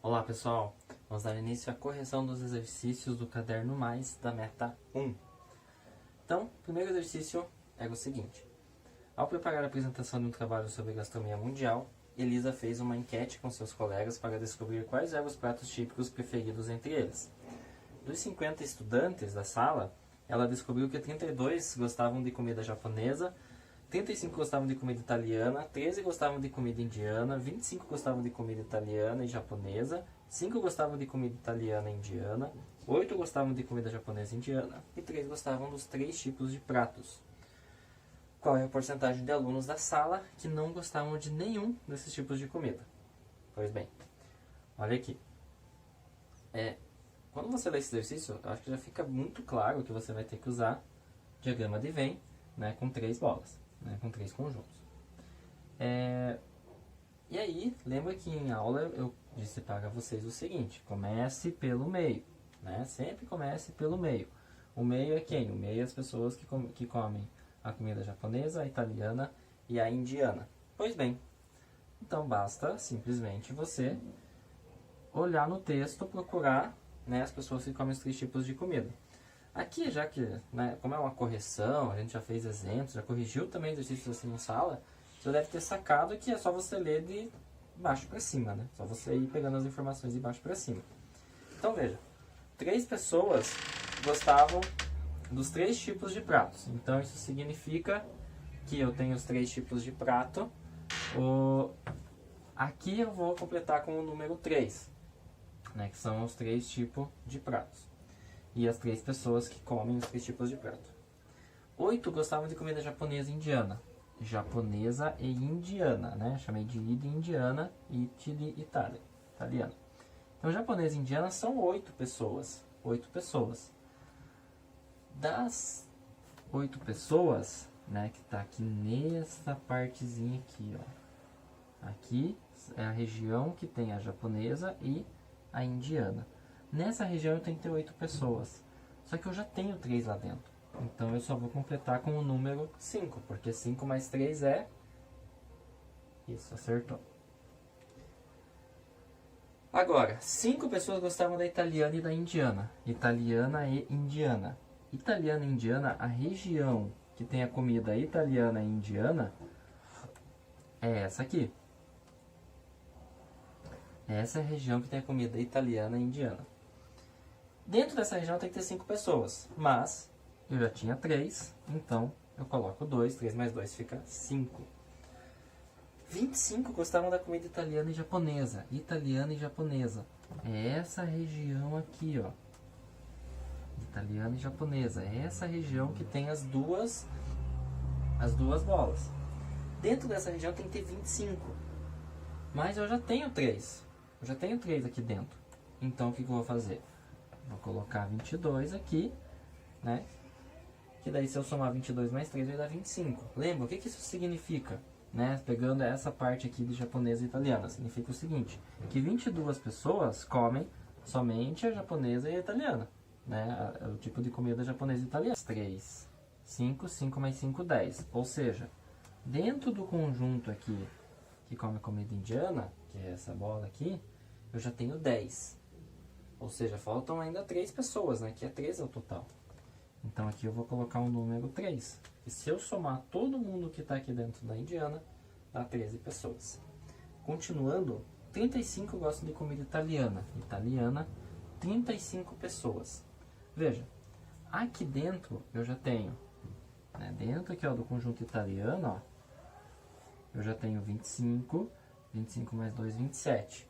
Olá pessoal, vamos dar início à correção dos exercícios do Caderno Mais da Meta 1. Então, o primeiro exercício é o seguinte. Ao preparar a apresentação de um trabalho sobre gastronomia mundial, Elisa fez uma enquete com seus colegas para descobrir quais eram os pratos típicos preferidos entre eles. Dos 50 estudantes da sala, ela descobriu que 32 gostavam de comida japonesa, 35 gostavam de comida italiana, 13 gostavam de comida indiana, 25 gostavam de comida italiana e japonesa, 5 gostavam de comida italiana e indiana, 8 gostavam de comida japonesa e indiana e 3 gostavam dos 3 tipos de pratos. Qual é a porcentagem de alunos da sala que não gostavam de nenhum desses tipos de comida? Pois bem, olha aqui. Quando você lê esse exercício, eu acho que já fica muito claro que você vai ter que usar diagrama de Venn, né, com 3 bolas. Com 3 conjuntos. E aí, lembra que em aula eu disse para vocês o seguinte: comece pelo meio, né? Sempre comece pelo meio. O meio é quem? O meio é as pessoas que comem a comida japonesa, a italiana e a indiana. Pois bem, então basta simplesmente você olhar no texto, procurar, né, as pessoas que comem os 3 tipos de comida. Aqui, já que, né, como é uma correção, a gente já fez exemplos, já corrigiu também exercícios assim em sala, você deve ter sacado que é só você ler de baixo para cima, né? Só você ir pegando as informações de baixo para cima. Então veja, 3 pessoas gostavam dos 3 tipos de pratos. Então isso significa que eu tenho os 3 tipos de prato. Aqui eu vou completar com o número 3, né, que são os 3 tipos de pratos. E as 3 pessoas que comem os 3 tipos de prato. 8 gostavam de comida japonesa e indiana. Japonesa e indiana, né? Chamei de indiana e de italiana. Então, japonesa e indiana são 8 pessoas. 8 pessoas. Das 8 pessoas, né, que está aqui nessa partezinha aqui, ó. Aqui é a região que tem a japonesa e a indiana. Nessa região eu tenho que ter 8 pessoas. Só que eu já tenho 3 lá dentro. Então eu só vou completar com o número 5. Porque 5 mais 3 é... Isso, acertou. Agora, 5 pessoas gostavam da italiana e da indiana. Italiana e indiana. Italiana e indiana, a região que tem a comida italiana e indiana é essa aqui. Essa é a região que tem a comida italiana e indiana. Dentro dessa região tem que ter 5 pessoas, mas eu já tinha 3, então eu coloco 2, 3 mais 2 fica 5. 25 gostavam da comida italiana e japonesa. Italiana e japonesa. É essa região aqui, ó. Italiana e japonesa. É essa região que tem as duas bolas. Dentro dessa região tem que ter 25. Mas eu já tenho 3. Eu já tenho 3 aqui dentro. Então o que eu vou fazer? Vou colocar 22 aqui, né? Que daí se eu somar 22 mais 3 vai dar 25. Lembra, o que isso significa? Né? Pegando essa parte aqui de japonesa e italiana. Significa o seguinte, que 22 pessoas comem somente a japonesa e a italiana. Né? O tipo de comida japonesa e italiana. 3, 5, 5 mais 5, 10. Ou seja, dentro do conjunto aqui que come comida indiana, que é essa bola aqui, eu já tenho 10. Ou seja, faltam ainda 3 pessoas, né? Que é 13 ao total. Então aqui eu vou colocar o número 3. E se eu somar todo mundo que está aqui dentro da indiana, dá 13 pessoas. Continuando, 35 gostam de comida italiana. Italiana, 35 pessoas. Veja, aqui dentro eu já tenho, né, dentro aqui, ó, do conjunto italiano, ó, eu já tenho 25, 25 mais 2, 27.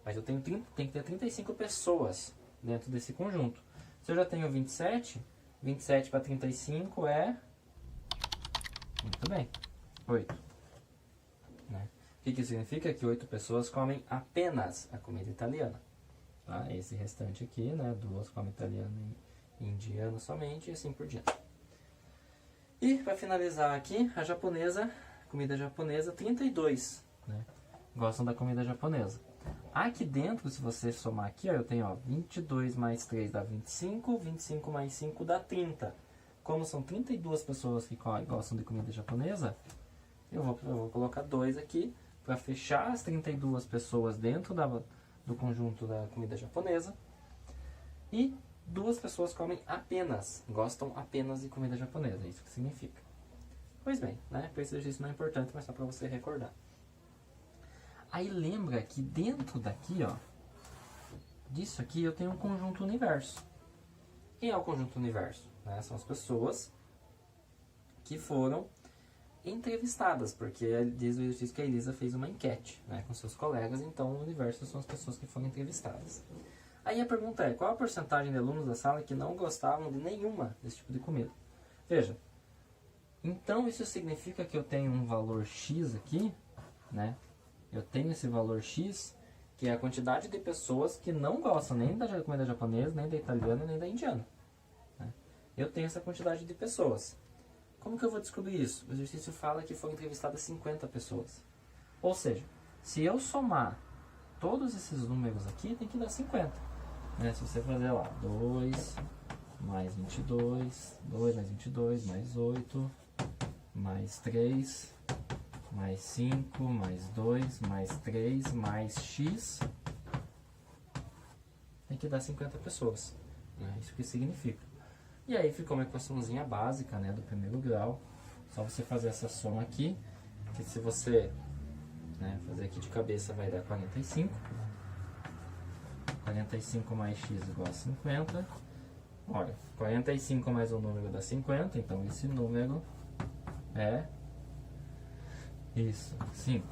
Mas eu tenho tem que ter 35 pessoas dentro desse conjunto. Se eu já tenho 27, 27 para 35 é... Muito bem, 8. Né? O que significa? Que 8 pessoas comem apenas a comida italiana. Tá? Esse restante aqui, né, 2 comem italiano e indiano somente, e assim por diante. E para finalizar aqui, a japonesa, comida japonesa, 32, né, gostam da comida japonesa. Aqui dentro, se você somar aqui, ó, eu tenho, ó, 22 mais 3 dá 25, 25 mais 5 dá 30. Como são 32 pessoas que gostam de comida japonesa, eu vou colocar 2 aqui para fechar as 32 pessoas dentro do conjunto da comida japonesa. E 2 pessoas comem apenas, gostam apenas de comida japonesa, é isso que significa. Pois bem, né? Esse exercício não é importante, mas só para você recordar. Aí lembra que dentro daqui, ó, disso aqui eu tenho um conjunto universo. Quem é o conjunto universo? Né? São as pessoas que foram entrevistadas, porque diz o exercício que a Elisa fez uma enquete, né, com seus colegas, então o universo são as pessoas que foram entrevistadas. Aí a pergunta é, qual a porcentagem de alunos da sala que não gostavam de nenhuma desse tipo de comida? Veja, então isso significa que eu tenho um valor X aqui, né? Eu tenho esse valor X, que é a quantidade de pessoas que não gostam nem da comida japonesa, nem da italiana, nem da indiana. Né? Eu tenho essa quantidade de pessoas. Como que eu vou descobrir isso? O exercício fala que foram entrevistadas 50 pessoas. Ou seja, se eu somar todos esses números aqui, tem que dar 50. Né? Se você fazer lá, 2 mais 22, 2 mais 22, mais 8, mais 3, mais 5, mais 2, mais 3, mais X, tem que dar 50 pessoas. Né? Isso que significa. E aí ficou uma equaçãozinha básica, né, do primeiro grau. Só você fazer essa soma aqui, que se você, né, fazer aqui de cabeça vai dar 45. 45 mais x igual a 50. Olha, 45 mais um número dá 50, então esse número é isso, 5. O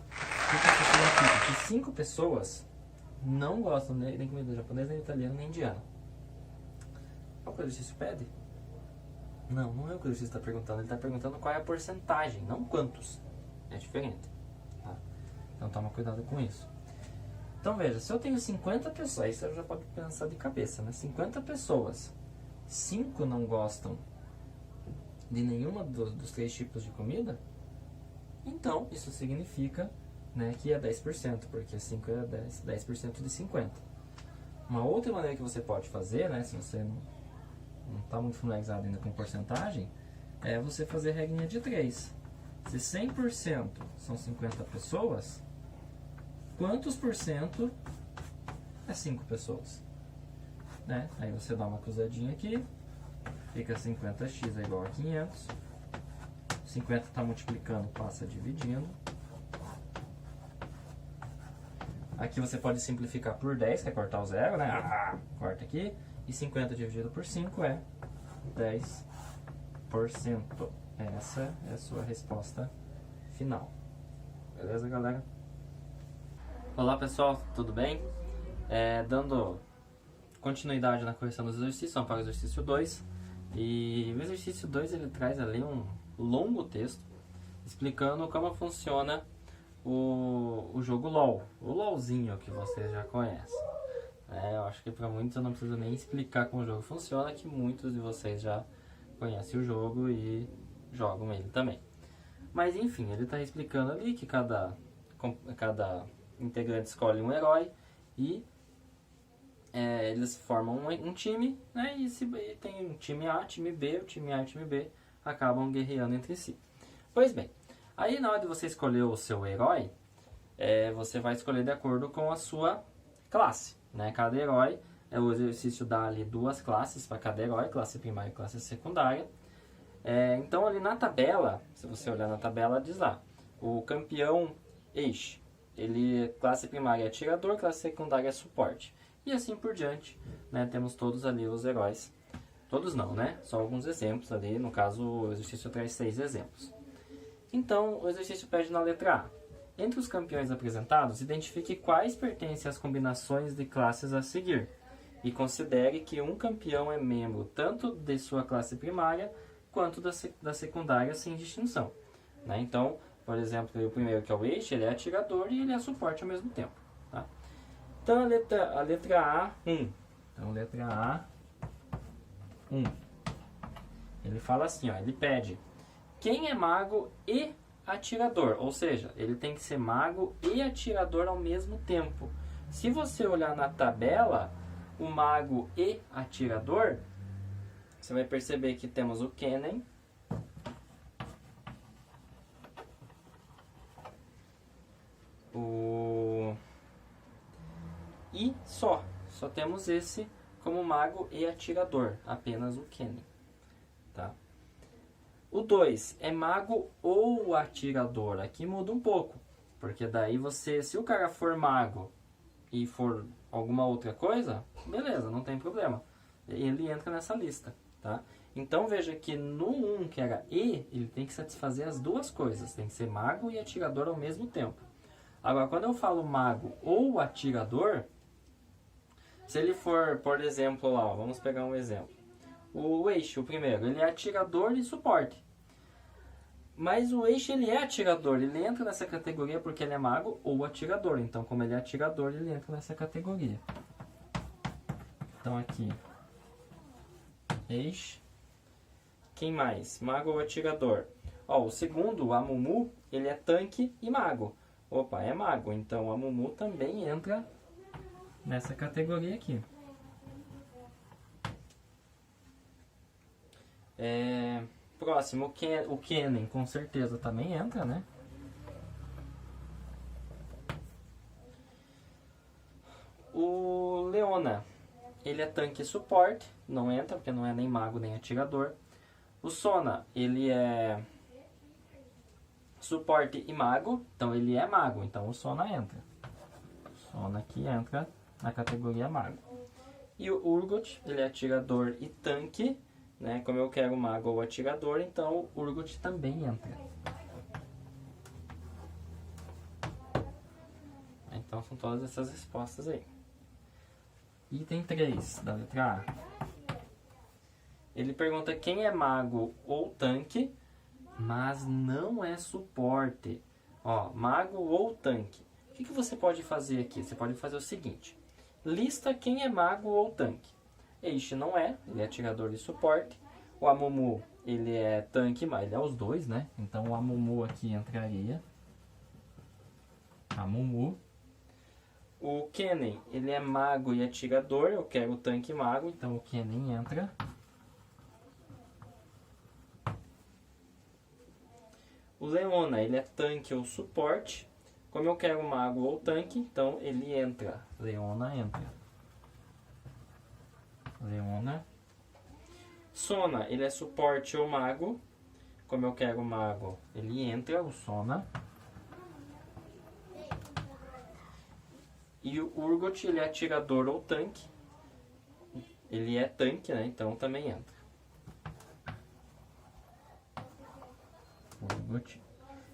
que isso significa? Que 5 pessoas não gostam nem comida japonesa, nem italiana, nem indiana. Qual que o exercício pede? Não, não é o que o exercício está perguntando. Ele está perguntando qual é a porcentagem, não quantos. É diferente. Tá? Então toma cuidado com isso. Então veja, se eu tenho 50 pessoas, aí você já pode pensar de cabeça, né? 50 pessoas, 5 não gostam de nenhuma dos 3 tipos de comida, então isso significa, né, que é 10%, porque 5 é 10% de 50. Uma outra maneira que você pode fazer, né, se você não está muito familiarizado ainda com porcentagem, é você fazer a regrinha de 3. Se 100% são 50 pessoas, quantos por cento é 5 pessoas? Né? Aí você dá uma cruzadinha aqui, fica 50x é igual a 500. 50 está multiplicando, passa dividindo. Aqui você pode simplificar por 10, que é cortar o zero, né? Corta aqui. E 50 dividido por 5 é 10%. Essa é a sua resposta final. Beleza, galera? Olá, pessoal, tudo bem? Dando continuidade na correção dos exercícios, vamos para o exercício 2. E o exercício 2 ele traz ali um longo texto explicando como funciona o jogo LOL, o LOLzinho que você já conhece. Eu acho que para muitos eu não preciso nem explicar como o jogo funciona, que muitos de vocês já conhecem o jogo e jogam ele também. Mas enfim, ele está explicando ali que cada integrante escolhe um herói e eles formam um time, né? E tem um time A, time B, o time A e o time B acabam guerreando entre si. Pois bem, aí na hora de você escolher o seu herói, você vai escolher de acordo com a sua classe. Né? Cada herói, o exercício dá ali 2 classes para cada herói, classe primária e classe secundária. Então ali na tabela, se você olhar na tabela, diz lá, o campeão Eixo, classe primária é atirador, classe secundária é suporte. E assim por diante, né? Temos todos ali os heróis. Todos não, né? Só alguns exemplos ali, no caso o exercício traz 6 exemplos. Então o exercício pede na letra A. Entre os campeões apresentados, identifique quais pertencem às combinações de classes a seguir. E considere que um campeão é membro tanto de sua classe primária quanto da secundária sem distinção. Né? Então, por exemplo, o primeiro que é o Eixo, ele é atirador e ele é suporte ao mesmo tempo. Tá? Então a letra A, 1. Então letra A, 1. Ele fala assim, ó, ele pede quem é mago e atirador, ou seja, ele tem que ser mago e atirador ao mesmo tempo. Se você olhar na tabela, o mago e atirador, você vai perceber que temos o Kennen, e só. Só temos esse como mago e atirador, apenas o Kennen. Tá? O 2 é mago ou atirador. Aqui muda um pouco, porque daí você, se o cara for mago e for alguma outra coisa, beleza, não tem problema. Ele entra nessa lista, tá? Então veja que no 1, que era E, ele tem que satisfazer as duas coisas. Tem que ser mago e atirador ao mesmo tempo. Agora, quando eu falo mago ou atirador, se ele for, por exemplo, lá, ó, vamos pegar um exemplo. O Eishi, o primeiro, ele é atirador e suporte. Mas o Eishi, ele é atirador, ele entra nessa categoria porque ele é mago ou atirador. Então, como ele é atirador, ele entra nessa categoria. Então, aqui, Eishi. Quem mais? Mago ou atirador? Ó, o segundo, o Amumu, ele é tanque e mago. Opa, é mago. Então, o Amumu também entra nessa categoria aqui. Próximo, o Kennen, com certeza também entra, né? O Leona, ele é tanque e suporte, não entra, porque não é nem mago nem atirador. O Sona, ele é suporte e mago, então ele é mago, então o Sona entra. O Sona aqui entra na categoria mago. E o Urgot, ele é atirador e tanque, né? Como eu quero mago ou atirador, então o Urgot também entra. Então são todas essas respostas aí. Item 3 da letra A. Ele pergunta quem é mago ou tanque, mas não é suporte. Ó, mago ou tanque. O que você pode fazer aqui? Você pode fazer o seguinte. Lista quem é mago ou tanque. Eishi não é, ele é atirador e suporte. O Amumu, ele é tanque, mas ele é os dois, né? Então o Amumu aqui entraria. Amumu. O Kennen, ele é mago e atirador. Eu quero o tanque mago, então o Kennen entra. O Leona, ele é tanque ou suporte. Como eu quero mago ou tanque, então ele entra. Leona entra. Leona. Sona, ele é suporte ou mago. Como eu quero mago, ele entra, o Sona. E o Urgot, ele é atirador ou tanque. Ele é tanque, né? Então também entra. Urgot.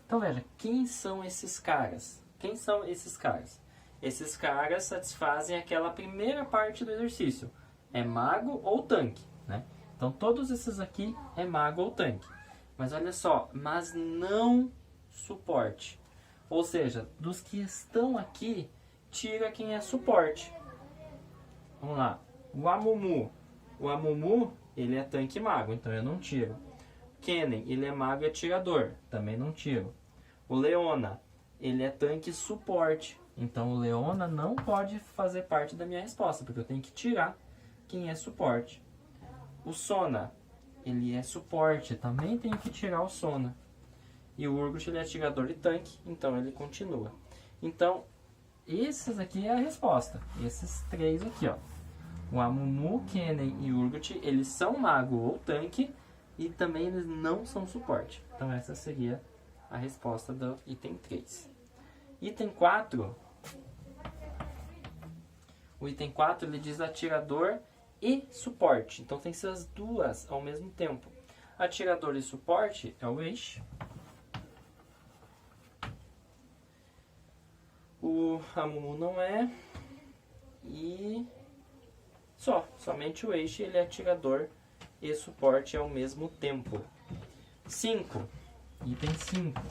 Então veja, quem são esses caras? Quem são esses caras? Esses caras satisfazem aquela primeira parte do exercício. É mago ou tanque, né? Então todos esses aqui é mago ou tanque. Mas olha só, mas não suporte. Ou seja, dos que estão aqui, tira quem é suporte. Vamos lá. O Amumu. O Amumu, ele é tanque e mago, então eu não tiro. Kennen, ele é mago e atirador, também não tiro. O Leona, ele é tanque e suporte, então o Leona não pode fazer parte da minha resposta, porque eu tenho que tirar quem é suporte. O Sona, ele é suporte, também tenho que tirar o Sona. E o Urgot, ele é atirador e tanque, então ele continua. Então, esses aqui é a resposta, esses três aqui, ó. O Amumu, Kennen e Urgot, eles são mago ou tanque, e também eles não são suporte. Então essa seria a resposta do item 3. Item 4. O item 4 ele diz atirador e suporte. Então tem que ser as duas ao mesmo tempo. Atirador e suporte é o Eishi. O Amumu não é. E somente o Eishi ele é atirador e suporte ao mesmo tempo. 5. Item 5.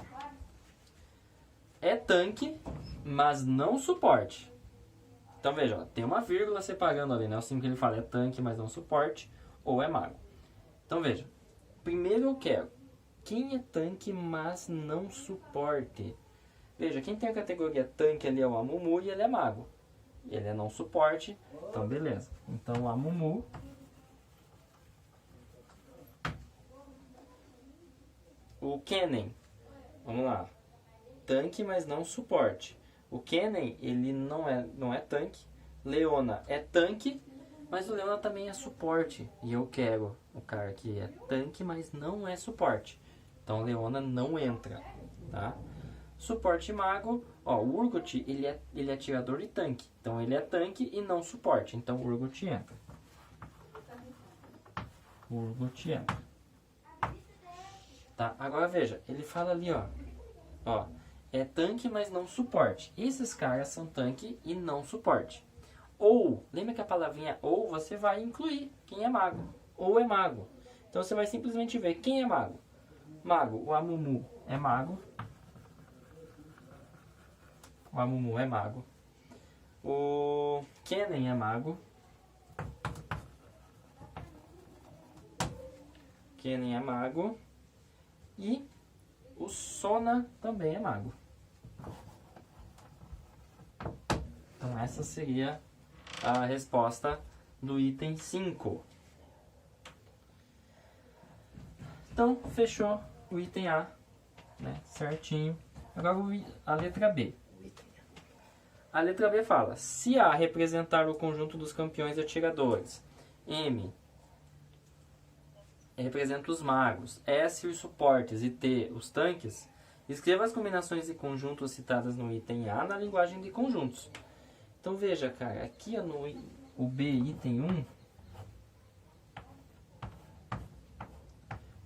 É tanque, mas não suporte. Então veja, ó, tem uma vírgula separando ali, né? O 5 ele fala é tanque, mas não suporte, ou é mago. Então veja, primeiro eu quero quem é tanque, mas não suporte. Veja, quem tem a categoria tanque ali é o Amumu e ele é mago. Ele é não suporte, então beleza. Então o Amumu. O Kennen, vamos lá, tanque, mas não suporte. O Kennen, ele não é tanque, Leona é tanque, mas o Leona também é suporte. E eu quero o cara que é tanque, mas não é suporte. Então Leona não entra, tá? Suporte mago, ó, o Urgot, ele é atirador e tanque. Então ele é tanque e não suporte. Então o Urgot entra. O Urgot entra. Tá? Agora veja, ele fala ali, ó, é tanque, mas não suporte. Esses caras são tanque e não suporte. Ou, lembra que a palavrinha ou você vai incluir quem é mago. Ou é mago. Então você vai simplesmente ver quem é mago. Mago, o Amumu é mago. O Amumu é mago. O Kennen é mago. Kennen é mago. E o Sona também é mago. Então essa seria a resposta do item 5. Então fechou o item A, né, certinho. Agora a letra B. A letra B fala: se A representar o conjunto dos campeões atiradores, M representa os magos, S os suportes e T os tanques, escreva as combinações de conjuntos citadas no item A na linguagem de conjuntos. Então veja, cara, aqui no o B item 1,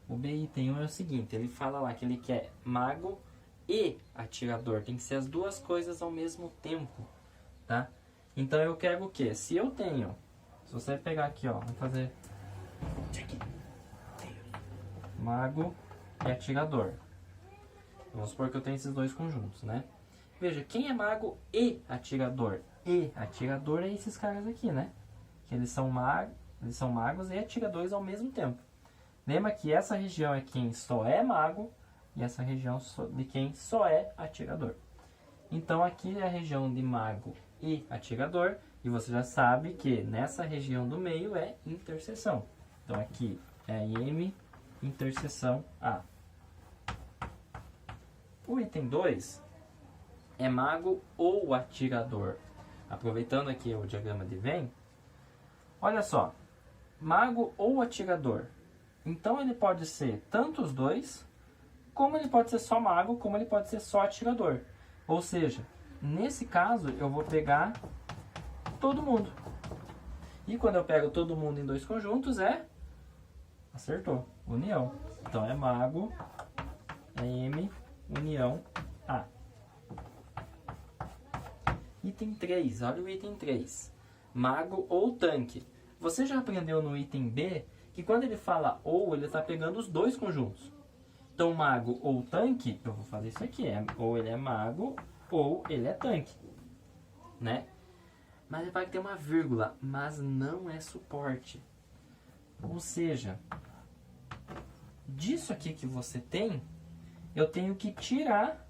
o B item 1 é o seguinte, ele fala lá que ele quer mago e atirador, tem que ser as duas coisas ao mesmo tempo, tá? Então eu quero o quê? Se eu tenho, se você pegar aqui, ó, vamos fazer mago e atirador. Vamos supor que eu tenho esses dois conjuntos, né? Veja, quem é mago e atirador? E atirador é esses caras aqui, né? Que eles são magos e atiradores ao mesmo tempo. Lembra que essa região é quem só é mago e essa região de quem só é atirador. Então aqui é a região de mago e atirador. E você já sabe que nessa região do meio é interseção. Então aqui é M, interseção A. O item 2 é mago ou atirador. Aproveitando aqui o diagrama de Venn, olha só, mago ou atirador. Então ele pode ser tanto os dois, como ele pode ser só mago, como ele pode ser só atirador. Ou seja, nesse caso eu vou pegar todo mundo. E quando eu pego todo mundo em dois conjuntos acertou, união. Então é mago, é M, união A. Item 3, olha o item 3. Mago ou tanque. Você já aprendeu no item B que quando ele fala ou, ele está pegando os dois conjuntos. Então mago ou tanque, eu vou fazer isso aqui. Ou ele é mago ou ele é tanque. Né? Mas ele vai ter uma vírgula, mas não é suporte. Ou seja, disso aqui que você tem, eu tenho que tirar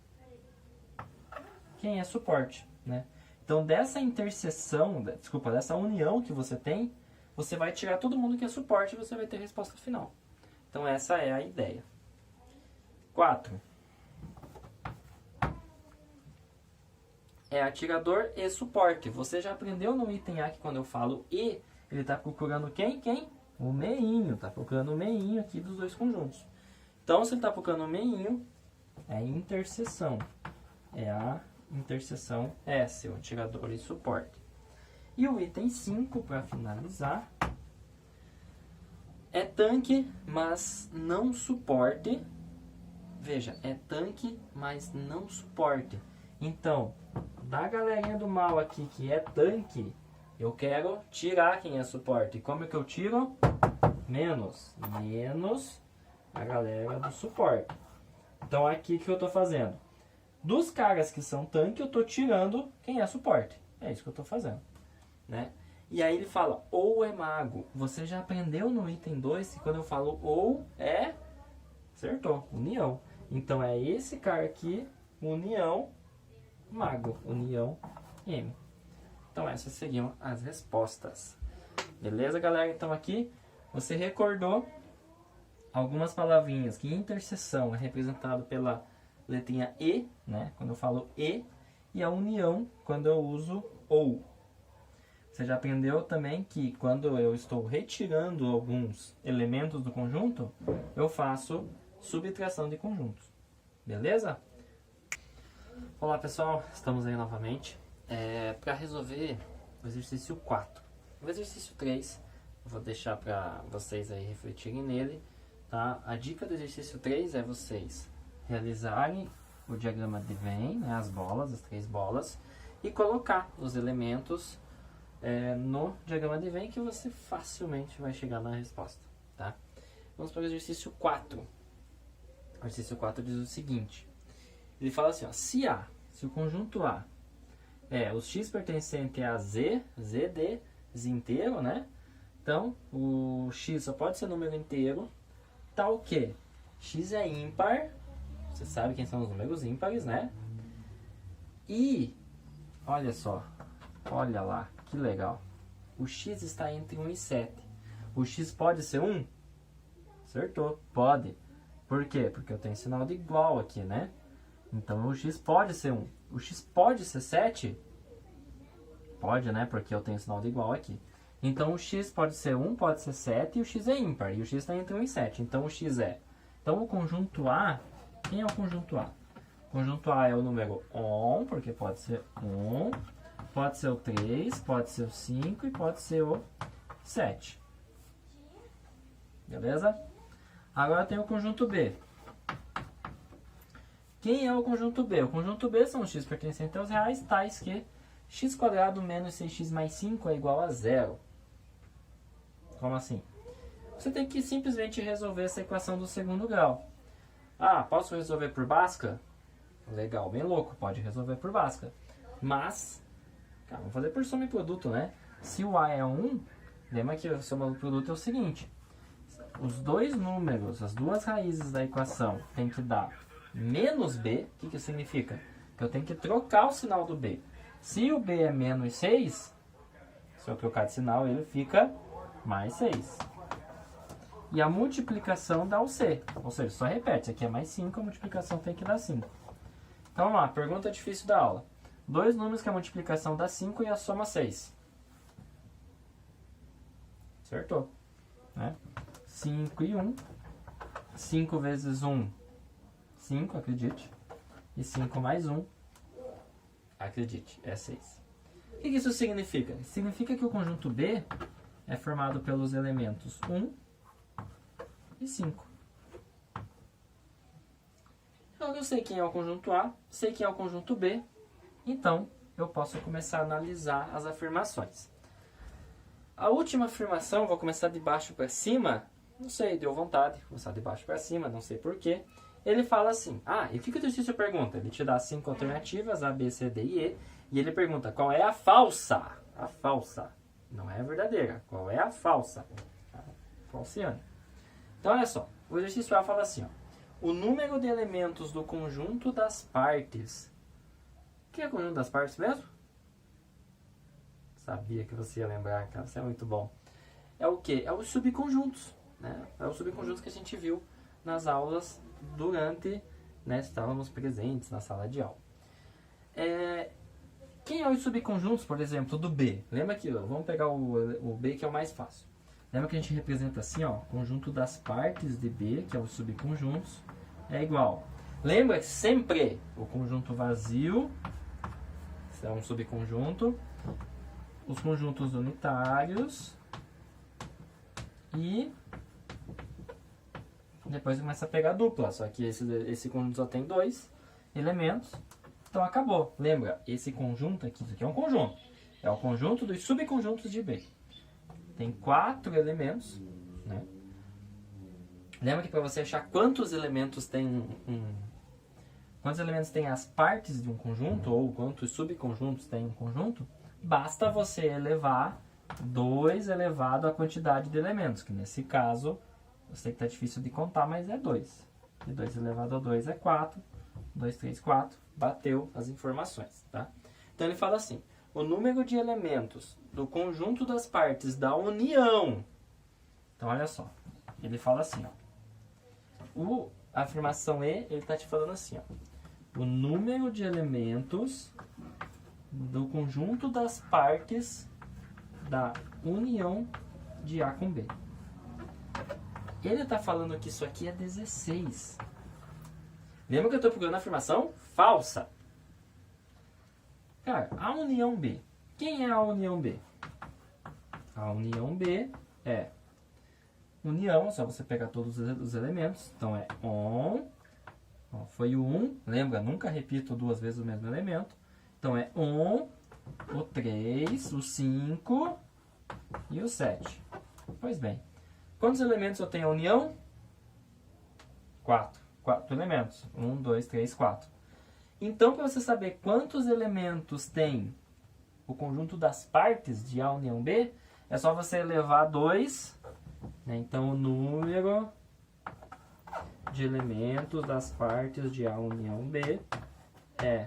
quem é suporte, né? Então, dessa interseção, dessa união que você tem, você vai tirar todo mundo que é suporte e você vai ter a resposta final. Então, essa é a ideia. 4. É atirador e suporte. Você já aprendeu no item A que quando eu falo E, ele está procurando quem? O meinho. Está procurando o meinho aqui dos dois conjuntos. Então, se ele está procurando o meinho, é interseção. É a interseção S, o atirador e suporte. E o item 5, para finalizar, é tanque, mas não suporte. Veja, é tanque, mas não suporte. Então, da galerinha do mal aqui que é tanque, eu quero tirar quem é suporte. E como é que eu tiro? Menos a galera do suporte. Então, aqui o que eu estou fazendo? Dos caras que são tanque, eu estou tirando quem é suporte. É isso que eu estou fazendo, né? E aí ele fala, ou é mago. Você já aprendeu no item 2 que quando eu falo ou é... Acertou, união. Então é esse cara aqui, união, mago. União, M. Então essas seriam as respostas. Beleza, galera? Então aqui você recordou algumas palavrinhas que interseção é representado pela letrinha E, né? Quando eu falo E, e a união quando eu uso ou. você já aprendeu também que quando eu estou retirando alguns elementos do conjunto, eu faço subtração de conjuntos. Beleza? Olá pessoal, estamos aí novamente. Para resolver o exercício 4. O exercício 3, eu vou deixar para vocês aí refletirem nele. Tá? A dica do exercício 3 é vocês realizarem o diagrama de Venn, né, as bolas, as 3 bolas, e colocar os elementos no diagrama de Venn que você facilmente vai chegar na resposta. Tá? Vamos para o exercício 4. O exercício 4 diz o seguinte. Ele fala assim, ó, se o conjunto A é o x pertencente a z de z inteiro, né? Então, o x só pode ser número inteiro, tal que x é ímpar, você sabe quem são os números ímpares, né? E, olha só, olha lá, que legal. O x está entre 1 e 7. O x pode ser 1? Acertou, pode. Por quê? Porque eu tenho sinal de igual aqui, né? Então, o x pode ser 1. O x pode ser 7? Pode, né? Porque eu tenho sinal de igual aqui. Então, o x pode ser 1, pode ser 7 e o x é ímpar. E o x está entre 1 e 7. Então, o x é... Então, o conjunto A... Quem é o conjunto A? O conjunto A é o número 1, porque pode ser 1. Pode ser o 3, pode ser o 5 e pode ser o 7. Beleza? Agora tem o conjunto B. Quem é o conjunto B? O conjunto B são os x pertencentes aos reais, tais que x² menos 6x mais 5 é igual a 0. Como assim? Você tem que simplesmente resolver essa equação do segundo grau. Ah, posso resolver por Bhaskara? Legal, bem louco, pode resolver por Bhaskara. Mas, cara, vamos fazer por soma e produto, né? Se o A é 1, lembra que a soma do produto é o seguinte. Os dois números, as duas raízes da equação tem que dar menos b. O que isso significa? Que eu tenho que trocar o sinal do b. Se o b é menos 6, se eu trocar de sinal, ele fica mais 6. E a multiplicação dá o c. Ou seja, só repete. Aqui é mais 5, a multiplicação tem que dar 5. Então, vamos lá. Pergunta difícil da aula. Dois números que a multiplicação dá 5 e a soma 6. Acertou. Né? 5 e 1. 5 vezes 1, 5, acredite. E 5 mais 1, acredite, é 6. O que isso significa? Significa que o conjunto B é formado pelos elementos 1 e 5. Então, eu sei quem é o conjunto A, sei quem é o conjunto B, então eu posso começar a analisar as afirmações. A última afirmação, vou começar de baixo para cima, não sei, deu vontade, vou começar de baixo para cima, não sei porquê. Ele fala assim, e o que o exercício pergunta? Ele te dá 5 alternativas, A, B, C, D e E, e ele pergunta qual é a falsa. A falsa, não é a verdadeira, qual é a falsa? A falciane. Então, olha só, o exercício A fala assim, o número de elementos do conjunto das partes. O que é o conjunto das partes mesmo? Sabia que você ia lembrar, cara, isso é muito bom. É o quê? É os subconjuntos, né? É os subconjuntos que a gente viu nas aulas durante, né, estávamos presentes na sala de aula. Quem é os subconjuntos, por exemplo, do B? Lembra que, vamos pegar o B que é o mais fácil. Lembra que a gente representa assim, conjunto das partes de B, que é os subconjuntos, é igual. Lembra que sempre o conjunto vazio é um subconjunto, os conjuntos unitários e depois começa a pegar dupla, só que esse conjunto só tem 2 elementos, então acabou. Lembra, esse conjunto aqui, isso aqui é um conjunto, é o conjunto dos subconjuntos de B. Tem 4 elementos, né? Lembra que para você achar quantos elementos tem quantos elementos tem as partes de um conjunto, ou quantos subconjuntos tem um conjunto, basta você elevar 2 elevado à quantidade de elementos, que nesse caso, eu sei que está difícil de contar, mas é 2. E 2 elevado a 2 é 4. 2, 3, 4. Bateu as informações, tá? Então ele fala assim, o número de elementos do conjunto das partes da união. Então olha só, ele fala assim, a afirmação E, ele está te falando assim, o número de elementos do conjunto das partes da união de A com B. Ele está falando que isso aqui é 16. Lembra que eu estou procurando a afirmação falsa? Cara, a união B. Quem é a união B? A união B é união, só você pegar todos os elementos. Então é on. Ó, foi o 1. Lembra, nunca repito duas vezes o mesmo elemento. Então é on, o 3, o 5 e o 7. Pois bem. Quantos elementos eu tenho a união? 4. 4 elementos. 1, 2, 3, 4. Então, para você saber quantos elementos tem o conjunto das partes de A união B, é só você elevar 2. Né? Então, o número de elementos das partes de A união B é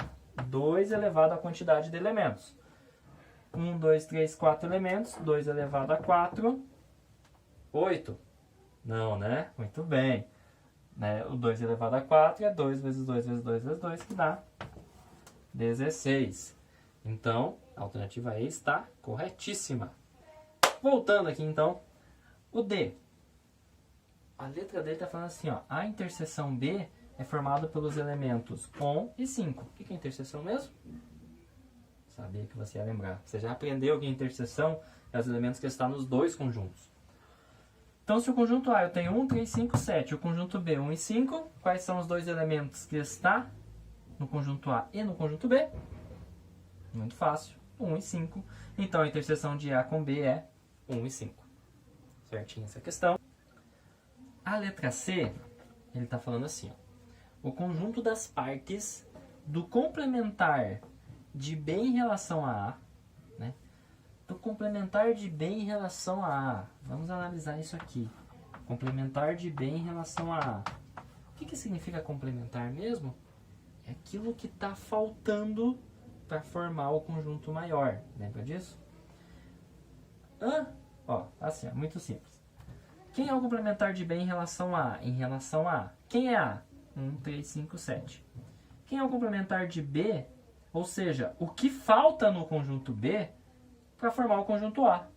2 elevado à quantidade de elementos. 1, 2, 3, 4 elementos. 2 elevado a 4. 8. Não, né? Muito bem. Né? O 2 elevado a 4 é 2 vezes 2 vezes 2 vezes 2, que dá 16. Então, a alternativa E está corretíssima. Voltando aqui, então, o D. A letra D está falando assim, ó, a interseção B é formada pelos elementos 1 e 5. O que é interseção mesmo? Sabia que você ia lembrar. Você já aprendeu que a interseção é os elementos que estão nos dois conjuntos. Então, se o conjunto A eu tenho 1, 3, 5, 7, o conjunto B 1 e 5, quais são os dois elementos que está no conjunto A e no conjunto B? Muito fácil, 1 e 5. Então, a interseção de A com B é 1 e 5. Certinho essa questão. A letra C, ele está falando assim, ó, o conjunto das partes do complementar de B em relação a A, né? Do complementar de B em relação a A. Vamos analisar isso aqui. Complementar de B em relação a A. O que significa complementar mesmo? É aquilo que está faltando para formar o conjunto maior. Lembra disso? Ó, assim, ó, muito simples. Quem é o complementar de B em relação a A? Em relação a A. Quem é A? 1, 3, 5, 7. Quem é o complementar de B? Ou seja, o que falta no conjunto B para formar o conjunto A.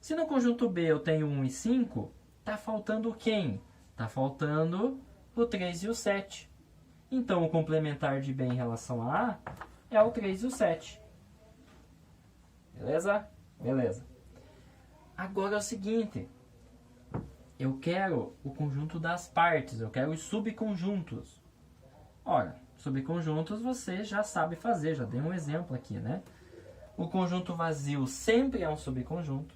Se no conjunto B eu tenho 1 e 5, está faltando quem? Está faltando o 3 e o 7. Então, o complementar de B em relação a A é o 3 e o 7. Beleza? Beleza. Agora é o seguinte. Eu quero o conjunto das partes. Eu quero os subconjuntos. Ora, subconjuntos você já sabe fazer. Já dei um exemplo aqui, né? O conjunto vazio sempre é um subconjunto.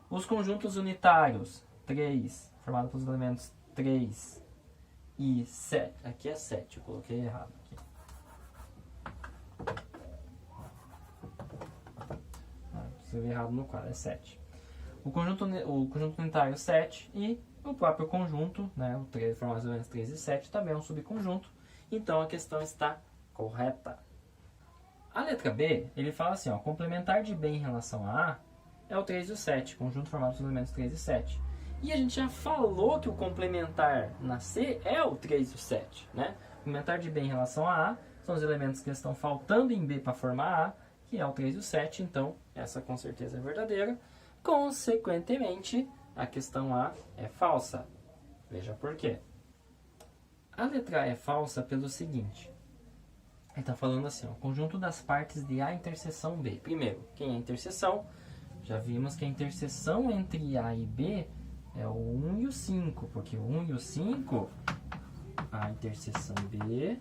Os conjuntos unitários, 3, formado pelos elementos 3 e 7. Aqui é 7, eu coloquei errado aqui. Escrevi errado no quadro, é 7. O conjunto unitário 7 e o próprio conjunto, né, o 3, formado pelos elementos 3 e 7, também é um subconjunto. Então a questão está correta. A letra B, ele fala assim, ó, complementar de B em relação a A é o 3 e o 7, conjunto formado pelos elementos 3 e 7. E a gente já falou que o complementar na C é o 3 e o 7, né? Complementar de B em relação a A são os elementos que estão faltando em B para formar A, que é o 3 e o 7, então essa com certeza é verdadeira. Consequentemente, a questão A é falsa. Veja por quê. A letra A é falsa pelo seguinte. Ele está falando assim, ó, o conjunto das partes de A interseção B. Primeiro, quem é a interseção? Já vimos que a interseção entre A e B é o 1 e o 5, porque o 1 e o 5, a interseção B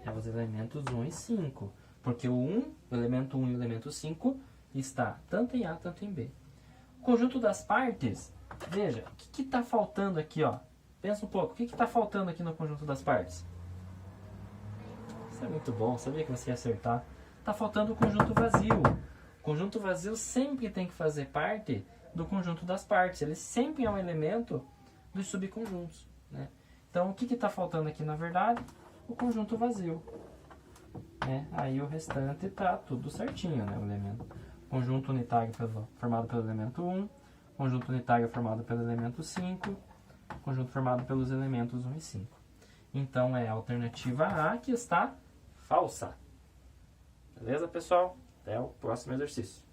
é os elementos 1 e 5. Porque o elemento 1 e o elemento 5 está tanto em A, tanto em B. O conjunto das partes, veja, o que está faltando aqui, ó? Pensa um pouco, o que está faltando aqui no conjunto das partes? Isso é muito bom, sabia que você ia acertar. Está faltando o conjunto vazio. O conjunto vazio sempre tem que fazer parte do conjunto das partes. Ele sempre é um elemento dos subconjuntos, né? Então, o que está faltando aqui, na verdade? O conjunto vazio. Né? Aí o restante está tudo certinho, né? O elemento. Conjunto unitário formado pelo elemento 1. Conjunto unitário formado pelo elemento 5. Conjunto formado pelos elementos 1 e 5. Então, é a alternativa A que está falsa. Beleza, pessoal? Até o próximo exercício.